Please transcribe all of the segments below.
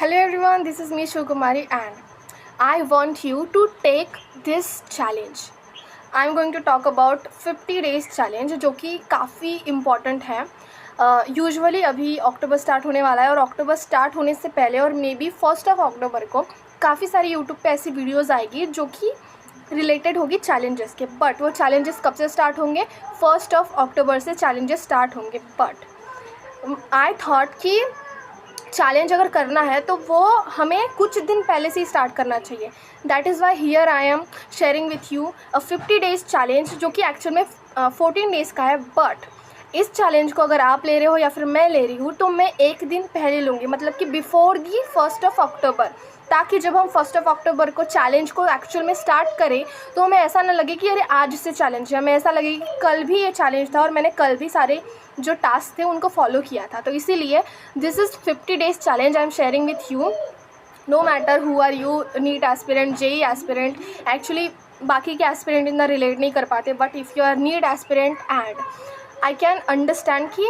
Hello everyone, this is me Shivkumari and I want you to take this challenge. I am going to talk about 50 days challenge जो कि काफ़ी important है. Usually अभी अक्टूबर start होने वाला है और अक्टूबर स्टार्ट होने से पहले और मे बी 1 अक्टूबर को काफ़ी सारी यूट्यूब पे ऐसी वीडियोस आएगी जो कि रिलेटेड होगी चैलेंजेस के. बट वो चैलेंजेस कब से स्टार्ट होंगे? 1 अक्टूबर से चैलेंजेस स्टार्ट होंगे. बट आई थॉट कि चैलेंज अगर करना है तो वो हमें कुछ दिन पहले से ही स्टार्ट करना चाहिए. That is why here I am sharing with you a 50 days challenge जो कि एक्चुअल में 14 डेज़ का है. बट इस चैलेंज को अगर आप ले रहे हो या फिर मैं ले रही हूँ तो मैं एक दिन पहले लूँगी, मतलब कि बिफोर दी 1 अक्टूबर, ताकि जब हम 1 अक्टूबर को चैलेंज को एक्चुअल में स्टार्ट करें तो हमें ऐसा ना लगे कि अरे आज से चैलेंज है, हमें ऐसा लगे कि कल भी ये चैलेंज था और मैंने कल भी सारे जो टास्क थे उनको फॉलो किया था. तो इसीलिए this is 50 days challenge I am sharing with you. No matter who are you, NEET aspirant, JEE aspirant, actually बाकी के एस्पिरेंट इतना रिलेट नहीं कर पाते. But if you are NEET aspirant and I can understand कि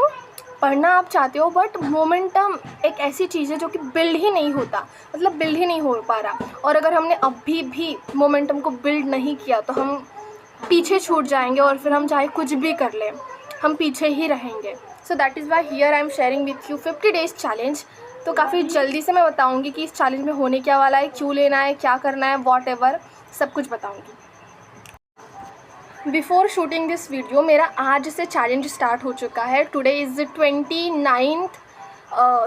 पढ़ना आप चाहते हो बट मोमेंटम एक ऐसी चीज़ है जो कि बिल्ड ही नहीं होता, मतलब बिल्ड ही नहीं हो पा रहा. और अगर हमने अभी भी मोमेंटम को बिल्ड नहीं किया तो हम पीछे छूट जाएंगे और फिर हम चाहे कुछ भी कर लें हम पीछे ही रहेंगे. So that is why here I am sharing with you 50 days challenge. तो काफ़ी जल्दी से मैं बताऊँगी कि इस चैलेंज में होने क्या वाला है, क्यों लेना है, क्या करना है, वॉट एवर सब कुछ बताऊँगी. बिफोर शूटिंग दिस वीडियो मेरा आज से चैलेंज स्टार्ट हो चुका है. टुडे इज़ 29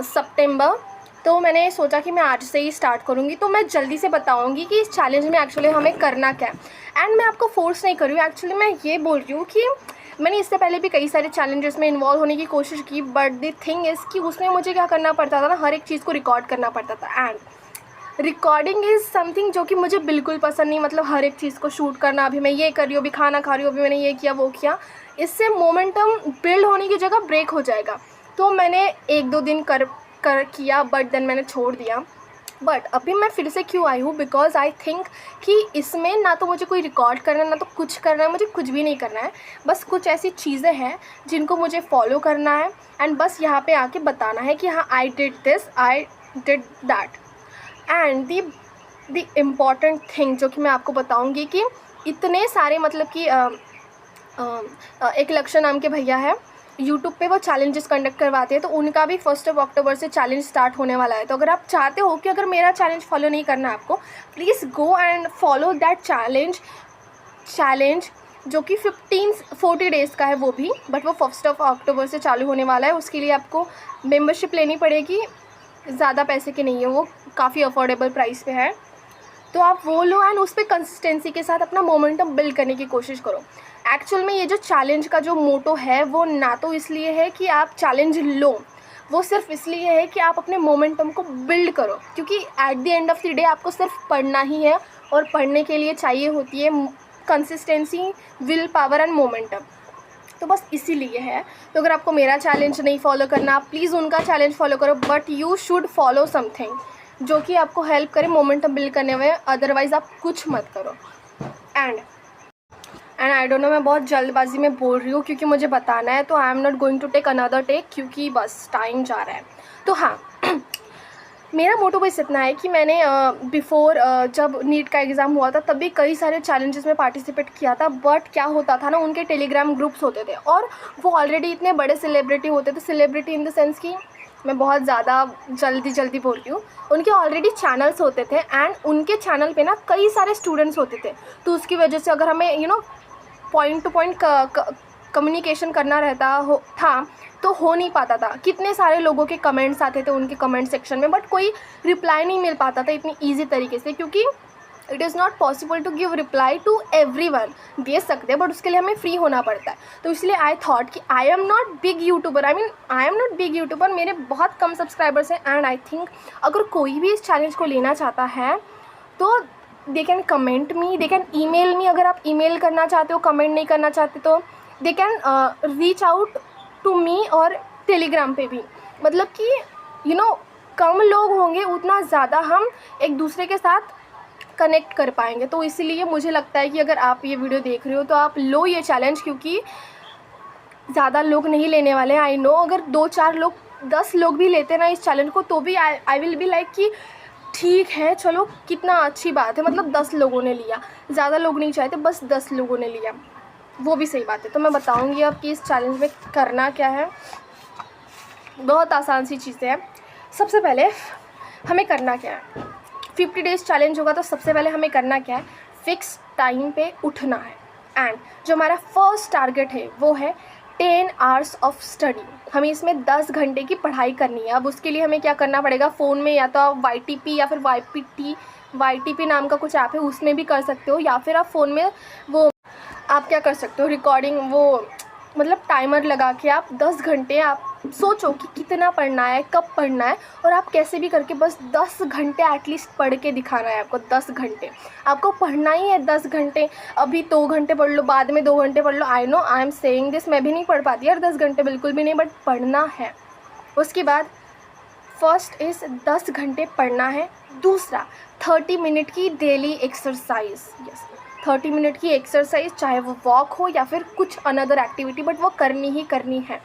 सितंबर. तो मैंने सोचा कि मैं आज से ही स्टार्ट करूँगी. तो मैं जल्दी से बताऊँगी कि इस चैलेंज में एक्चुअली हमें करना क्या है. एंड मैं आपको फोर्स नहीं कर रही हूँ, एक्चुअली मैं ये बोल रही हूँ कि मैंने इससे पहले भी कई सारे चैलेंजेस में इन्वॉल्व होने की कोशिश की. बट द थिंग इज़ कि उसमें मुझे क्या करना पड़ता था ना, हर एक चीज़ को रिकॉर्ड करना पड़ता था. एंड रिकॉर्डिंग इज़ समथिंग जो कि मुझे बिल्कुल पसंद नहीं. मतलब हर एक चीज़ को शूट करना, अभी मैं ये कर रही हूँ, अभी खाना खा रही हूँ, अभी मैंने ये किया वो किया, इससे मोमेंटम बिल्ड होने की जगह ब्रेक हो जाएगा. तो मैंने 1-2 दिन कर किया बट देन मैंने छोड़ दिया. बट अभी मैं फिर से क्यों आई हूँ? बिकॉज आई थिंक कि इसमें ना तो मुझे कोई रिकॉर्ड करना है ना तो कुछ करना है, मुझे कुछ भी नहीं करना है. बस कुछ ऐसी चीज़ें हैं जिनको मुझे फॉलो करना है एंड बस यहाँ पे आके बताना है कि हाँ I did this, I did that. And the important thing जो कि मैं आपको बताऊंगी कि इतने सारे, मतलब कि एक लक्ष्य नाम के भैया है यूट्यूब पे, वो चैलेंजेस कंडक्ट करवाते हैं. तो उनका भी 1 अक्टूबर से चैलेंज स्टार्ट होने वाला है. तो अगर आप चाहते हो कि अगर मेरा चैलेंज फॉलो नहीं करना है आपको, please go and follow that challenge जो कि 40 डेज़ का है वो भी. बट वो 1 अक्टूबर से चालू होने वाला है. उसके लिए आपको मेम्बरशिप लेनी पड़ेगी, ज़्यादा पैसे की नहीं है, वो काफ़ी अफोर्डेबल प्राइस पे है. तो आप वो लो एंड उस पर कंसिस्टेंसी के साथ अपना मोमेंटम बिल्ड करने की कोशिश करो. एक्चुअल में ये जो चैलेंज का जो मोटो है वो ना तो इसलिए है कि आप चैलेंज लो, वो सिर्फ इसलिए है कि आप अपने मोमेंटम को बिल्ड करो. क्योंकि at the end of the day आपको सिर्फ पढ़ना ही है और पढ़ने के लिए चाहिए होती है consistency, will power and momentum. तो बस इसीलिए है. तो अगर आपको मेरा चैलेंज नहीं फॉलो करना, आप प्लीज़ उनका चैलेंज फॉलो करो. But you should follow something जो कि आपको हेल्प करे मोमेंटम बिल्ड करने में. अदरवाइज़ आप कुछ मत करो. एंड आई डोंट नो, मैं बहुत जल्दबाजी में बोल रही हूँ क्योंकि मुझे बताना है. तो I am not going to take another take क्योंकि बस टाइम जा रहा है. तो हाँ मेरा मोटो बस इतना है कि मैंने बिफोर जब नीट का एग्ज़ाम हुआ था तब भी कई सारे चैलेंजेस में पार्टिसिपेट किया था. बट क्या होता था ना, उनके टेलीग्राम ग्रुप्स होते थे और वो ऑलरेडी इतने बड़े सेलिब्रिटी होते थे. सेलिब्रिटी इन द सेंस कि मैं बहुत ज़्यादा जल्दी बोल रही हूँ. उनके ऑलरेडी चैनल्स होते थे एंड उनके चैनल पे ना कई सारे स्टूडेंट्स होते थे. तो उसकी वजह से अगर हमें पॉइंट टू पॉइंट कम्युनिकेशन करना था तो हो नहीं पाता था. कितने सारे लोगों के कमेंट्स आते थे उनके कमेंट सेक्शन में, बट कोई रिप्लाई नहीं मिल पाता था इतनी ईजी तरीके से, क्योंकि it is not possible to give reply to everyone. दे सकते हैं बट उसके लिए हमें फ्री होना पड़ता है. तो इसलिए आई थॉट कि आई एम नॉट बिग यूट्यूबर, मेरे बहुत कम सब्सक्राइबर्स हैं. एंड आई थिंक अगर कोई भी इस चैलेंज को लेना चाहता है तो they can comment me, they can email me. अगर आप ईमेल करना चाहते हो, कमेंट नहीं करना चाहते तो they can reach out to me. और टेलीग्राम पे भी, मतलब कि कम लोग होंगे उतना ज़्यादा हम एक दूसरे के साथ कनेक्ट कर पाएंगे. तो इसीलिए मुझे लगता है कि अगर आप ये वीडियो देख रहे हो तो आप लो ये चैलेंज, क्योंकि ज़्यादा लोग नहीं लेने वाले हैं. आई नो अगर 2-4 लोग 10 लोग भी लेते ना इस चैलेंज को तो भी आई विल बी लाइक कि ठीक है, चलो कितना अच्छी बात है, मतलब 10 लोगों ने लिया, ज़्यादा लोग नहीं चाहते, बस 10 लोगों ने लिया, वो भी सही बात है। तो मैं बताऊंगी अब कि इस चैलेंज में करना क्या है। बहुत आसान सी चीज़ें हैं। सबसे पहले हमें करना क्या है, 50 डेज़ चैलेंज होगा तो सबसे पहले हमें करना क्या है, फिक्स टाइम पे उठना है। एंड जो हमारा फर्स्ट टारगेट है वो है 10 आवर्स ऑफ स्टडी। हमें इसमें 10 घंटे की पढ़ाई करनी है। अब उसके लिए हमें क्या करना पड़ेगा, फ़ोन में या तो आप YTP या फिर YTP नाम का कुछ ऐप है, उसमें भी कर सकते हो, या फिर आप फ़ोन में वो आप क्या कर सकते हो, रिकॉर्डिंग वो मतलब टाइमर लगा के आप 10 घंटे आप सोचो कि कितना पढ़ना है, कब पढ़ना है, और आप कैसे भी करके बस 10 घंटे एटलीस्ट पढ़ के दिखाना है आपको। 10 घंटे आपको पढ़ना ही है, 10 घंटे। अभी 2 घंटे पढ़ लो, बाद में 2 घंटे पढ़ लो। I know I am saying this, मैं भी नहीं पढ़ पाती यार 10 घंटे, बिल्कुल भी नहीं, बट पढ़ना है। उसके बाद फर्स्ट इज़ 10 घंटे पढ़ना है। दूसरा 30 मिनट की डेली एक्सरसाइज। यस, 30 मिनट की एक्सरसाइज, चाहे वो वॉक हो या फिर कुछ अनदर एक्टिविटी, बट वो करनी ही करनी है।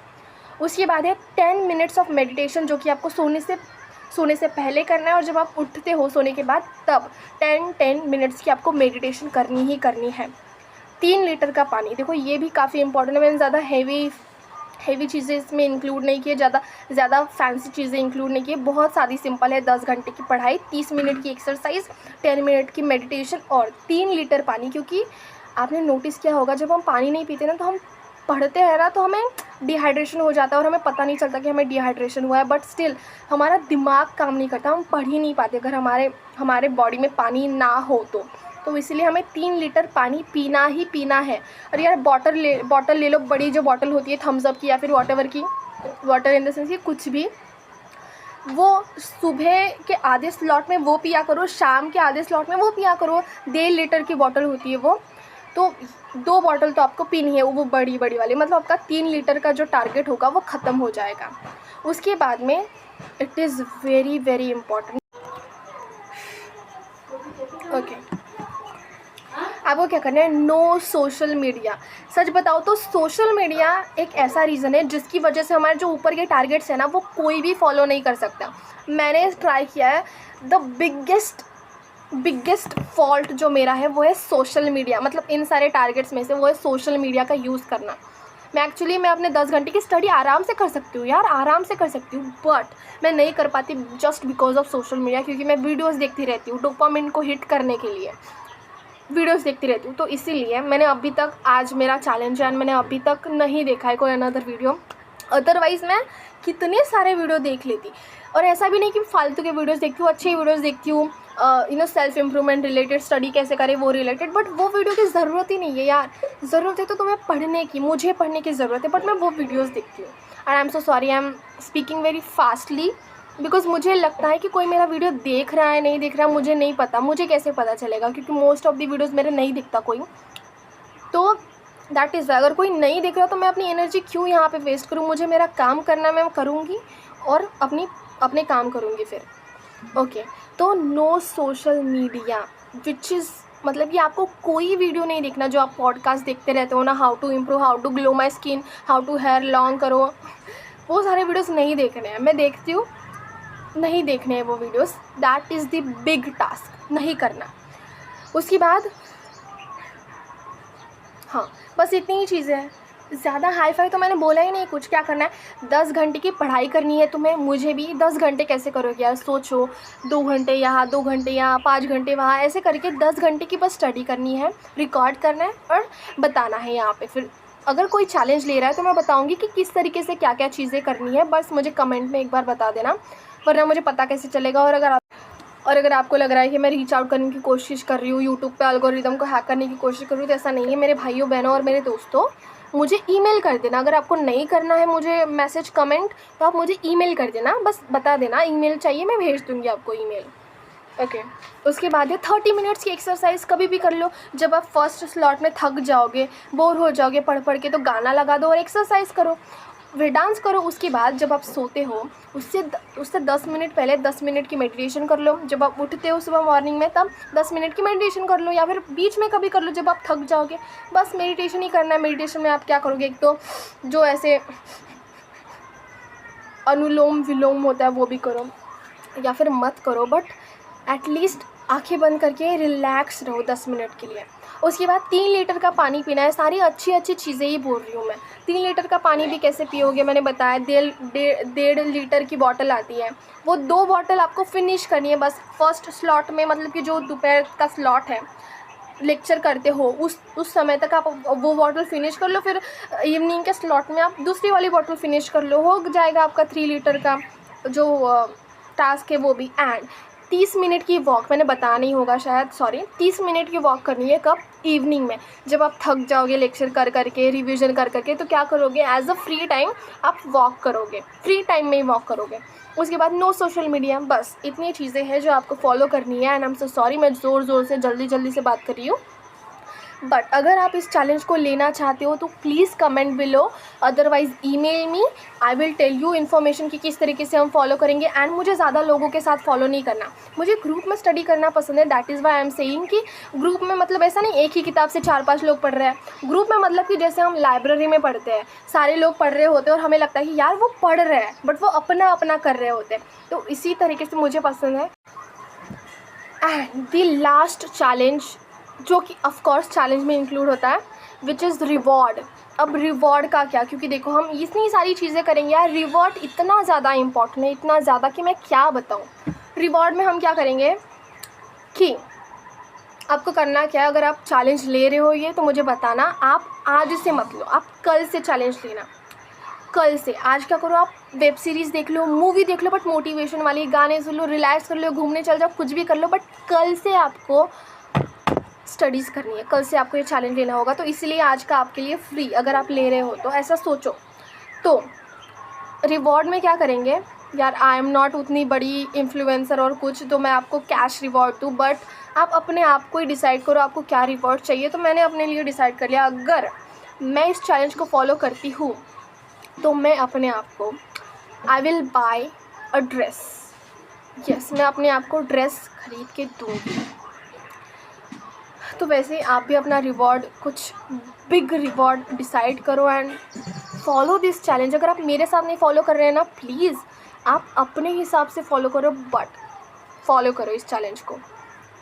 उसके बाद है 10 मिनट्स ऑफ मेडिटेशन, जो कि आपको सोने से पहले करना है, और जब आप उठते हो सोने के बाद तब 10 मिनट्स की आपको मेडिटेशन करनी ही करनी है। 3 लीटर का पानी, देखो ये भी काफ़ी इंपॉर्टेंट है। मैंने ज़्यादा हैवी चीज़ें इसमें इंक्लूड नहीं किए, ज़्यादा फैंसी चीज़ें इंक्लूड नहीं किए, बहुत सादी सिंपल है। 10 घंटे की पढ़ाई, 30 मिनट की एक्सरसाइज, 10 मिनट की मेडिटेशन और 3 लीटर पानी। क्योंकि आपने नोटिस किया होगा जब हम पानी नहीं पीते ना तो हम पढ़ते हैं ना तो हमें डिहाइड्रेशन हो जाता है और हमें पता नहीं चलता कि हमें डिहाइड्रेशन हुआ है, बट स्टिल हमारा दिमाग काम नहीं करता, हम पढ़ ही नहीं पाते अगर हमारे बॉडी में पानी ना हो तो इसीलिए हमें 3 लीटर पानी पीना ही पीना है। और यार बॉटल ले लो, बड़ी जो बॉटल होती है थम्स अप की या फिर वॉटएवर की, वाटर इन द सेंस कि कुछ भी, वो सुबह के आधे स्लॉट में वो पिया करो, शाम के आधे स्लॉट में वो पिया करो। 1.5 लीटर की बॉटल होती है वो, तो 2 बॉटल तो आपको पीनी है, वो बड़ी वाली, मतलब आपका 3 लीटर का जो टारगेट होगा वो ख़त्म हो जाएगा। उसके बाद में it is very very important, okay, आपको क्या करना है, नो सोशल मीडिया। सच बताओ तो सोशल मीडिया एक ऐसा रीज़न है जिसकी वजह से हमारे जो ऊपर के टारगेट्स हैं ना वो कोई भी फॉलो नहीं कर सकता। मैंने ट्राई किया है, द बिगेस्ट फॉल्ट जो मेरा है वो है सोशल मीडिया, मतलब इन सारे टारगेट्स में से वो है सोशल मीडिया का यूज़ करना। मैं अपने 10 घंटे की स्टडी आराम से कर सकती हूँ यार, आराम से कर सकती हूँ, बट मैं नहीं कर पाती just because of social media, क्योंकि मैं वीडियोज़ देखती रहती हूँ डोपामिन को हिट करने के लिए, वीडियोस देखती रहती हूँ। तो इसीलिए मैंने अभी तक, आज मेरा चैलेंज है, मैंने अभी तक नहीं देखा है कोई अनदर वीडियो, अदरवाइज़ मैं कितने सारे वीडियो देख लेती। और ऐसा भी नहीं कि फालतू के वीडियोस देखती हूँ, अच्छे वीडियोस देखती हूँ, सेल्फ इम्प्रूवमेंट रिलेटेड, स्टडी कैसे करें वो रिलेटेड, बट वो वीडियो की ज़रूरत ही नहीं है यार। ज़रूरत है तो तुम्हें पढ़ने की, मुझे पढ़ने की ज़रूरत है, बट मैं वो वीडियोज़ देखती हूँ। And I am so sorry, I am speaking very fastly, because मुझे लगता है कि कोई मेरा वीडियो देख रहा है नहीं देख रहा है मुझे नहीं पता, मुझे कैसे पता चलेगा, क्योंकि मोस्ट ऑफ दी वीडियोज़ मेरे नहीं दिखता कोई। तो दैट इज़, अगर कोई नहीं देख रहा तो मैं अपनी एनर्जी क्यों यहाँ पे वेस्ट करूँ, मुझे मेरा काम करना है, मैं करूँगी और अपने काम करूँगी फिर। ओके, तो no social media, which is मतलब कि आपको कोई वीडियो नहीं देखना जो आप पॉडकास्ट देखते रहते हो ना, how to improve, how to glow my skin, how to hair long करो, वो सारे वीडियोज़ नहीं देखने हैं। मैं देखती हूँ, नहीं देखने हैं वो videos, that is the big task, नहीं करना। उसके बाद हाँ, बस इतनी ही चीज़ें हैं, ज़्यादा हाई फाई तो मैंने बोला ही नहीं कुछ। क्या करना है, 10 घंटे की पढ़ाई करनी है तुम्हें, मुझे भी। 10 घंटे कैसे करोगे यार, सोचो, 2 घंटे यहाँ, 2 घंटे यहाँ, 5 घंटे वहाँ, ऐसे करके 10 घंटे की बस स्टडी करनी है, रिकॉर्ड करना है और बताना है यहाँ पे। फिर अगर कोई चैलेंज ले रहा है तो मैं बताऊँगी कि किस तरीके से क्या क्या चीज़ें करनी है, बस मुझे कमेंट में एक बार बता देना, वरना मुझे पता कैसे चलेगा। और अगर आपको लग रहा है कि मैं रीच आउट करने की कोशिश कर रही हूँ, यूट्यूब पे एल्गोरिदम को हैक करने की कोशिश कर रही हूँ, तो ऐसा नहीं है मेरे भाइयों बहनों और मेरे दोस्तों। मुझे ईमेल कर देना, अगर आपको नहीं करना है मुझे मैसेज कमेंट, तो आप मुझे ईमेल कर देना, बस बता देना ईमेल चाहिए, मैं भेज दूँगी आपको ईमेल। ओके, उसके बाद है 30 मिनट्स की एक्सरसाइज, कभी भी कर लो। जब आप फर्स्ट स्लॉट में थक जाओगे, बोर हो जाओगे पढ़ के, तो गाना लगा दो और एक्सरसाइज करो, फिर डांस करो। उसके बाद जब आप सोते हो उससे 10 मिनट पहले 10 मिनट की मेडिटेशन कर लो। जब आप उठते हो सुबह मॉर्निंग में तब 10 मिनट की मेडिटेशन कर लो, या फिर बीच में कभी कर लो जब आप थक जाओगे। बस मेडिटेशन ही करना है। मेडिटेशन में आप क्या करोगे, एक तो जो ऐसे अनुलोम विलोम होता है वो भी करो, या फिर मत करो, बट एटलीस्ट आंखें बंद करके रिलैक्स रहो 10 मिनट के लिए। उसके बाद 3 लीटर का पानी पीना है। सारी अच्छी अच्छी चीज़ें ही बोल रही हूँ मैं। 3 लीटर का पानी भी कैसे पियोगे, मैंने बताया। 1.5 लीटर की बॉटल आती है, वो 2 बॉटल आपको फिनिश करनी है बस फर्स्ट स्लॉट में, मतलब कि जो दोपहर का स्लॉट है लेक्चर करते हो उस समय तक आप वो बॉटल फिनिश कर लो, फिर इवनिंग के स्लॉट में आप दूसरी वाली बॉटल फिनिश कर लो, हो जाएगा आपका 3 लीटर का जो टास्क है वो भी। एंड 30 मिनट की वॉक, मैंने बताया नहीं होगा शायद, सॉरी, 30 मिनट की वॉक करनी है। कब? इवनिंग में, जब आप थक जाओगे लेक्चर कर करके, रिवीजन कर करके, तो क्या करोगे, एज अ फ्री टाइम आप वॉक करोगे, फ्री टाइम में ही वॉक करोगे। उसके बाद नो सोशल मीडिया। बस इतनी चीज़ें हैं जो आपको फॉलो करनी है। And I am so sorry, मैं ज़ोर से जल्दी से बात कर रही हूँ, बट अगर आप इस चैलेंज को लेना चाहते हो तो please comment below, otherwise email me, I will tell you information कि किस तरीके से हम फॉलो करेंगे। एंड मुझे ज़्यादा लोगों के साथ फॉलो नहीं करना, मुझे ग्रुप में स्टडी करना पसंद है। That is why I am saying कि ग्रुप में मतलब ऐसा नहीं एक ही किताब से 4-5 लोग पढ़ रहे हैं। ग्रुप में मतलब कि जैसे हम लाइब्रेरी में पढ़ते हैं, सारे लोग पढ़ रहे होते हैं और हमें लगता है कि यार वो पढ़ रहे हैं, बट वो अपना अपना कर रहे होते हैं। तो इसी तरीके से मुझे पसंद है। एंड द लास्ट चैलेंज, जो कि ऑफ कोर्स चैलेंज में इंक्लूड होता है, विच इज़ रिवॉर्ड। अब रिवॉर्ड का क्या, क्योंकि देखो हम इतनी सारी चीज़ें करेंगे यार, रिवॉर्ड इतना ज़्यादा इम्पॉर्टेंट है, इतना ज़्यादा कि मैं क्या बताऊँ। रिवॉर्ड में हम क्या करेंगे कि आपको करना क्या है, अगर आप चैलेंज ले रहे हो ये, तो मुझे बताना, आप आज से मत लो, आप कल से चैलेंज लेना। कल से, आज क्या करो, आप वेब सीरीज़ देख लो, मूवी देख लो, बट मोटिवेशन वाली, गाने सुन लो, रिलैक्स कर लो, घूमने चल जाओ, कुछ भी कर लो, बट कल से आपको स्टडीज़ करनी है, कल से आपको ये चैलेंज लेना होगा। तो इसलिए आज का आपके लिए फ्री, अगर आप ले रहे हो तो ऐसा सोचो। तो रिवॉर्ड में क्या करेंगे यार, आई एम नॉट उतनी बड़ी इन्फ्लुएंसर और कुछ तो मैं आपको कैश रिवॉर्ड दूँ, बट आप अपने आप को ही डिसाइड करो आपको क्या रिवॉर्ड चाहिए। तो मैंने अपने लिए डिसाइड कर लिया, अगर मैं इस चैलेंज को फॉलो करती हूँ तो मैं अपने आप को, I will buy a dress. Yes, मैं अपने आप को ड्रेस खरीद के दूँगी। तो वैसे आप भी अपना रिवॉर्ड, कुछ बिग रिवॉर्ड डिसाइड करो एंड फॉलो दिस चैलेंज। अगर आप मेरे साथ नहीं फॉलो कर रहे हैं ना, प्लीज़ आप अपने हिसाब से फॉलो करो, बट फॉलो करो इस चैलेंज को।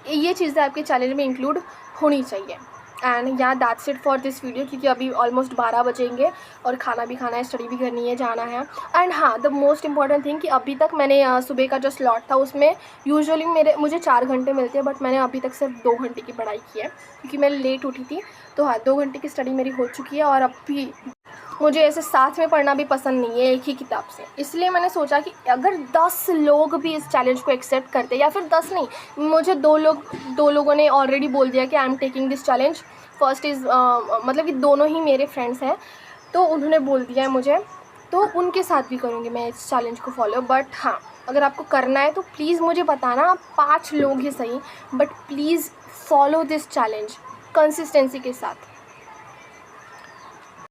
ये चीज़ें आपके चैलेंज में इंक्लूड होनी चाहिए। एंड या that's it for this video, क्योंकि अभी ऑलमोस्ट 12 बजेंगे और खाना भी खाना है, स्टडी भी करनी है, जाना है। एंड हाँ, द मोस्ट इंपॉर्टेंट थिंग कि अभी तक मैंने सुबह का जो स्लॉट था उसमें यूजुअली मुझे 4 घंटे मिलते हैं, बट मैंने अभी तक सिर्फ 2 घंटे की पढ़ाई की है, क्योंकि मैं लेट उठी थी। तो हाँ, 2 घंटे की स्टडी मेरी हो चुकी है। और अब भी मुझे ऐसे साथ में पढ़ना भी पसंद नहीं है एक ही किताब से, इसलिए मैंने सोचा कि अगर 10 लोग भी इस चैलेंज को एक्सेप्ट करते, या फिर 10 नहीं, मुझे 2 लोगों ने ऑलरेडी बोल दिया कि I am taking this challenge. First is मतलब कि दोनों ही मेरे फ्रेंड्स हैं, तो उन्होंने बोल दिया है मुझे, तो उनके साथ भी करूँगी मैं इस चैलेंज को फॉलो। बट हाँ, अगर आपको करना है तो प्लीज़ मुझे बताना, आप 5 लोग ही सही, but please follow this challenge consistency के साथ।